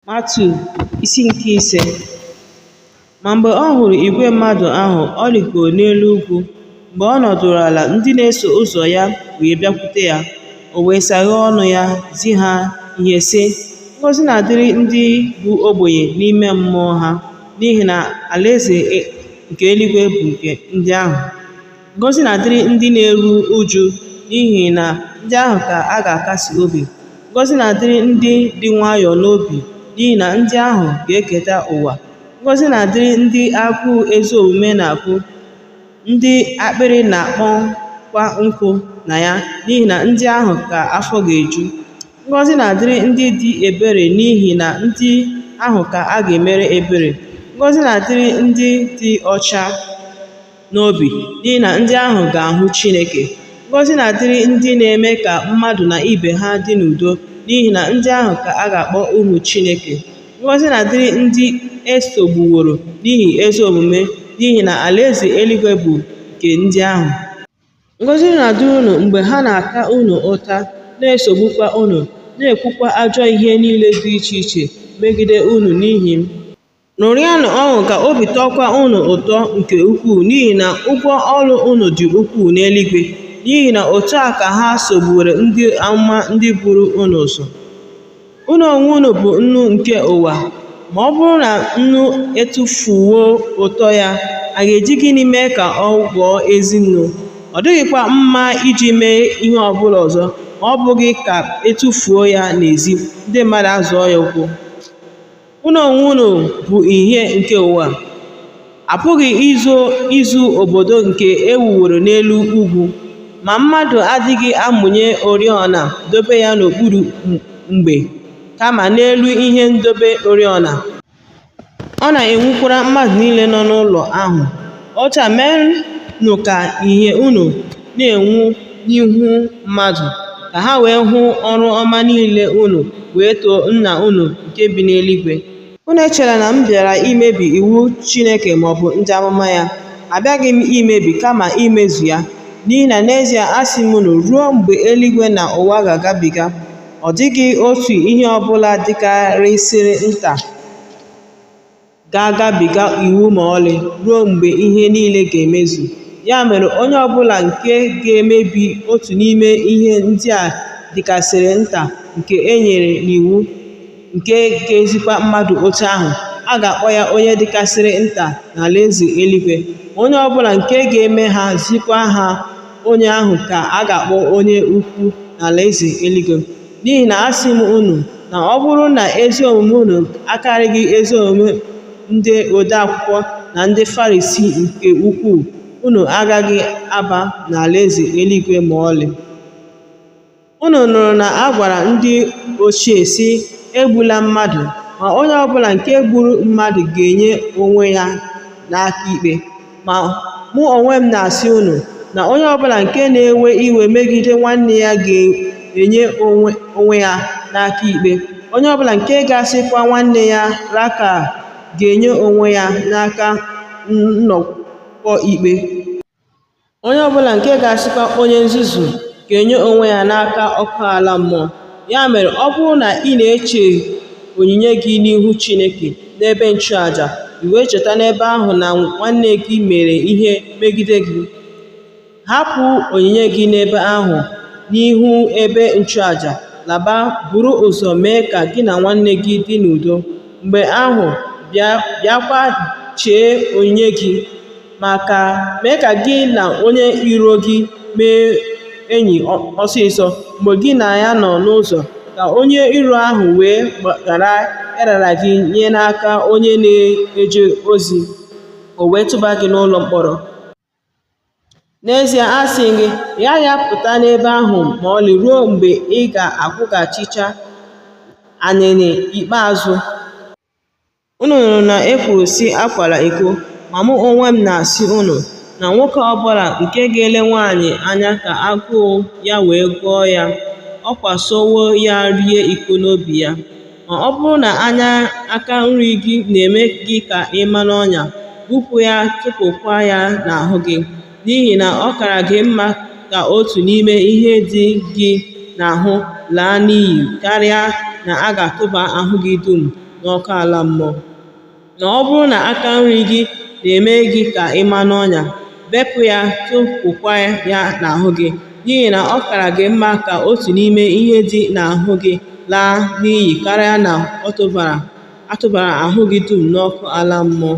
Matiu isi nke ise. Ma mgbe ọ hụrụ igwe mmadụ ahụ, ọ rịgoro n'elu ugwu. Mgbe ọ nọdụrụ ala, ndị na-eso ụzọ ya wee bịakwute ya. O wee saghee ọnụ ya, zi ha ihe sị, “Ngọzị na-adịrị ndị bụ ogbenye n'ime mmụọ ha, n'ihi na alaeze nke eluigwe bụ nke ndị ahụ. Ngọzị na-adịrị ndị na-eru ụjụ, n'ihi na ndị ahụ ka a ga-akasị obi. Ngọzị na-adịrị ndị dị nwayọọ n'obi, n'ihi na ndị ahụ ga-eketa ụwa. Ngọzị na-adịrị ndị agụụ ezi omume na-agụ, ndị akpịrị na-akpọkwa nkụ na ya, n'ihi na ndị ahụ ka afọ ga-eju. Ngọzị na-adịrị ndị dị ebere, n'ihi na ndị ahụ ka a ga-emere ebere. Ngọzị na-adịrị ndị dị ọcha n'obi, n'ihi na ndị ahụ ga-ahụ Chineke. Ngọzị na-adịrị ndị na-eme ka mmadụ na ibe ha dị n'udo, n'ihi na ndị ahụ ka a ga-akpọ ụmụ Chineke. Ngọzị na-adịrị ndị e sogbuworo n'ihi ezi omume, n'ihi na alaeze eluigwe bụ nke ndị ahụ. Ngọzị na-adịrị unu mgbe ha na-ata unu ụta, na-esogbukwa unu, na-ekwukwa ajọ ihe niile dị iche iche megide unu n'ihi m. Ṅụrịanụ ọṅụ ka obi tọọkwa unu ụtọ nke ukwuu, n'ihi na ụgwọ ọrụ unu dị ukwuu n'eluigwe. N'ihi na otu a ka ha sogbuworo ndị amụma ndị buru unu ụzọ. Unu onwe unu bụ nnu nke ụwa. Ma ọ bụrụ na nnu etufuo ụtọ ya, a ga-eji gịnị mee ka ọ ghọọ ezi nnu? Ọ dịghịkwa mma iji mee ihe ọ bụla ọzọ ma ọ bụghị ka etufuo ya n'ezi, ndị mmadụ azọọ ya ụkwụ. Unu onwe unu bụ ìhè nke ụwa. A pụghị izu obodo nke e wuworo n'elu ugwu. Ma mmadụ adịghị amụnye oriọna dobe ya n'okpuru mgbe, kama n'elu ihe ndobe oriọna. Ọ na-enwukwara mmadụ niile nọ n'ụlọ ahụ. Otu a meenụ ka ìhè unu na-enwu n'ihu mmadụ, ka ha wee hụ ọrụ ọma niile unu, wee too Nna unu nke bi n'eluigwe. Unu echela na m bịara imebi iwu Chineke maọbụ ndị amụma ya. Abịaghị m imebi, kama imezu ya. N'ihi na n'ezie asị m unu, ruo mgbe eluigwe na ụwa ga-agabiga, ọ dịghị otu ihe ọbụla dịkarịsịrị nta ga-agabiga iwu ma ọlị, ruo mgbe ihe niile ga-emezu. Ya mere, onye ọbụla nke ga-emebi otu n'ime ihe ndị a dịkarịsịrị nta nke e nyere n'iwu, nke ga-ezikwa mmadụ otu ahụ, a ga-akpọ ya onye dịkarịsịrị nta n'alaeze eluigwe. Onye ọbụla nke ga-eme ha zikwa ha, onye ahụ ka a ga-akpọ onye ukwu n'alaeze eluigwe. N'ihi na asị m unu na ọ bụrụ na ezi omume unu akarịghị ezi omume ndị ode akwụkwọ na ndị Farisii nke ukwuu, unu agaghị aba n'alaeze eluigwe ma ọlị. Unu nụrụ na a gwara ndị ochie sị, egbula mmadụ, ma onye ọbụla nke gburu mmadụ ga-enye onwe ya n'aka ikpe. Ma mụ onwe m na-asị unu na onye ọbụla nke na-ewe iwe megide nwanne ya ga-enye onwe ya n'aka ikpe. Onye ọbụla nke ga-asịkwa nwanne ya raka ga-enye onwe ya n'aka nnọkọ ikpe. Onye ọbụla nke ga-asịkwa onye nzuzu ga-enye onwe ya n'aka ọkụ ala mmụọ. Ya mere, ọ bụrụ na ị na-eche onyinye gị n'ihu Chineke n'ebe nchụaja, i wee cheta n'ebe ahụ na nwanne gị mere ihe megide gị, hapụ onyinye gị n'ebe ahụ n'ihu ebe nchụaja, laba, buru ụzọ mee ka gị na nwanne gị dị n'udo. Mgbe ahụ bịakwa chee onyinye gị, mee ka gị na onye iro gị mee enyi ọsịsọ mgbe gị na ya nọ n'ụzọ, ka onye iro ahụ wee ghara ịrara gị nye n'aka onye na-eje ozi, o wee tụba gị n'ụlọ mkpọrọ. N'ezie asị gị, ị gaghị apụta n'ebe ahụ ma ọlị ruo mgbe ị ga-akwụghachicha anịnị ikpeazụ. Unu nụrụ na e kwuru sị, akwala iko. Ma mụ onwe m na-asị unu na nwoke ọbụla nke ga-ele nwaanyị anya ka agụụ ya wee gụọ ya, ọ kwasowo ya rie iko n'obi ya. Ma ọ bụrụ na aka nri gị na-eme gị ka ị ma n'ọnya, bupụ ya, tụpụkwa ya n'ahụ gị. N'ihi na ọ kara gị mma ka otu n'ime ihe dị gị n'ahụ laa n'iyi, karịa na a ga-atụba ahụ gị dum n'ọkụ ala mmụọ. Na ọ bụrụ na aka nri gị na-eme gị ka ị ma n'ọnya, bepụ ya tụpụkwa ya n'ahụ gị, n'ihi na ọ kara gị mma ka otu n'ime ihe dị n'ahụ gị laa n'iyi karịa na atụbara ahụ gị dum n'ọkụ ala mmụọ.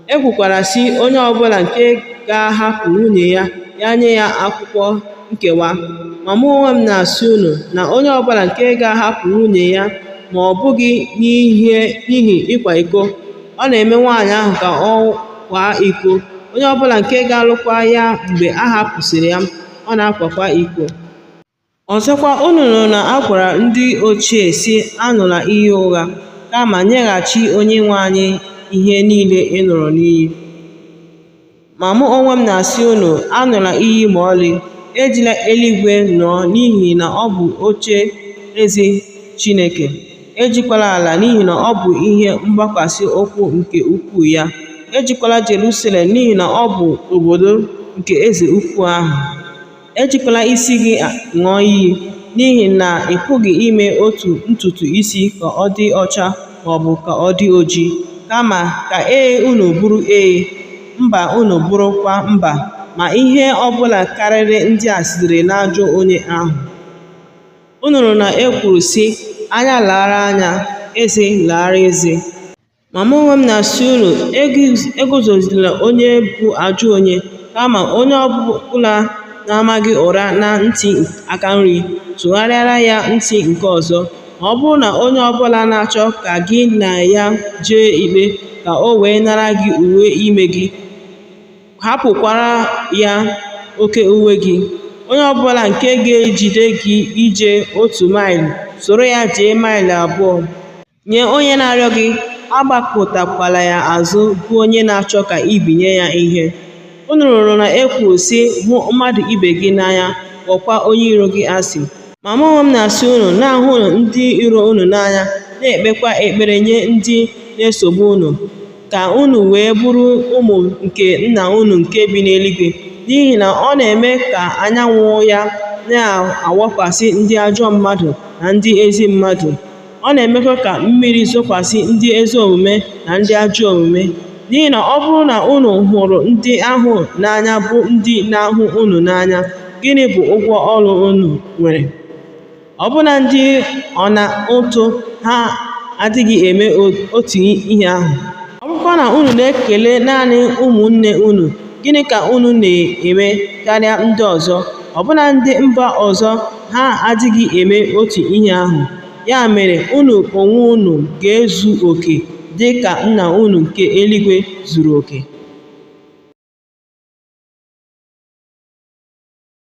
E kwukwara sị, onye ọbụla nke ga-ahapụ nwunye ya, ya nye ya akwụkwọ nkewa. Ma mụ onwe m na-asị unu na onye ọbụla nke ga-ahapụ nwunye ya, ma ọ bụghị n'ihi ịkwa iko, ọ na-eme nwaanyị ahụ ka ọ kwaa iko. Onye ọbụla nke ga-alụkwa ya mgbe a hapụsịrị ya, ọ na-akwakwa iko. Ọzọkwa, unu nụrụ na a gwara ndị ochie sị, aṅụla iyi ụgha, kama nyeghachi Onyenwe anyị ihe niile ị ṅụrụ n'iyi. Ma mụ onwe m na-asị unu, aṅụla iyi ma ọlị, ejila eluigwe ṅụọ, n'ihi na ọ bụ oche eze Chineke. Ejikwala ala, n'ihi na ọ bụ ihe mgbakwasị ụkwụ nke ukwuu ya. Ejikwala Jerusalem, n'ihi na ọ bụ obodo nke eze ukwu ahụ. Ejikwala isi gị ṅụọ iyi, n'ihi na ị pụghị ime otu ntutu isi ka ọ dị ọcha maọbụ ka ọ dị ojii. Kama ka unu bụrụ mba unu bụrụkwa mba, ma ihe ọbụla karịrị ndị a sitere n'ajọ onye ahụ. Unu nụrụ na e kwuru sị, anya lara anya, eze lara eze. Ma mụ onwe m na-asị unu, eguzozila onye bụ ajọ onye, kama onye ọbụla na-amaghị ụra na ntị aka nri, tụgharịara ya ntị nke ọzọ. Ma ọ bụrụ na onye ọbụla na-achọ ka gị na ya jee ikpe, ka o wee nara gị uwe ime gị, hapụkwara ya oke uwe gị. Onye ọbụla nke ga-ejide gị ije otu maịlụ, soro ya jee maịlụ abụọ. Nye onye na-arịọ gị, agbakụtakwala ya azụ bụ onye na-achọ ka i binye ya ihe. Unu nụrụ na e kwuru sị, hụ mmadụ ibe gị n'anya, kpọkwa onye iro gị asị. Ma mụ onwe m na-asị unu, na-ahụnụ ndị iro unu n'anya, na-ekpekwa ekpere nye ndị na-esogbu unu, ka unu wee bụrụ ụmụ nke Nna unu nke bi n'eluigwe. N'ihi na ọ na-eme ka anyanwụ ya na-awakwasị ndị ajọ mmadụ na ndị ezi mmadụ. Ọ na-emekwa ka mmiri zokwasị ndị ezi omume na ndị ajọ omume. N'ihi na ọ bụrụ na unu hụrụ ndị ahụ n'anya bụ ndị na-ahụ unu n'anya, gịnị bụ ụgwọ ọrụ unu nwere? Ọbụna ndị ọna ụtụ ha adịghị eme otu ihe ahụ? Ọ bụrụkwa na unu na-ekele naanị ụmụnne unu, gịnị ka unu na-eme karịa ndị ọzọ? Ọbụna ndị mba ọzọ ha adịghị eme otu ihe ahụ? Ya mere, unu onwe unu ga-ezu oke dị ka Nna unu nke eluigwe zuru oke.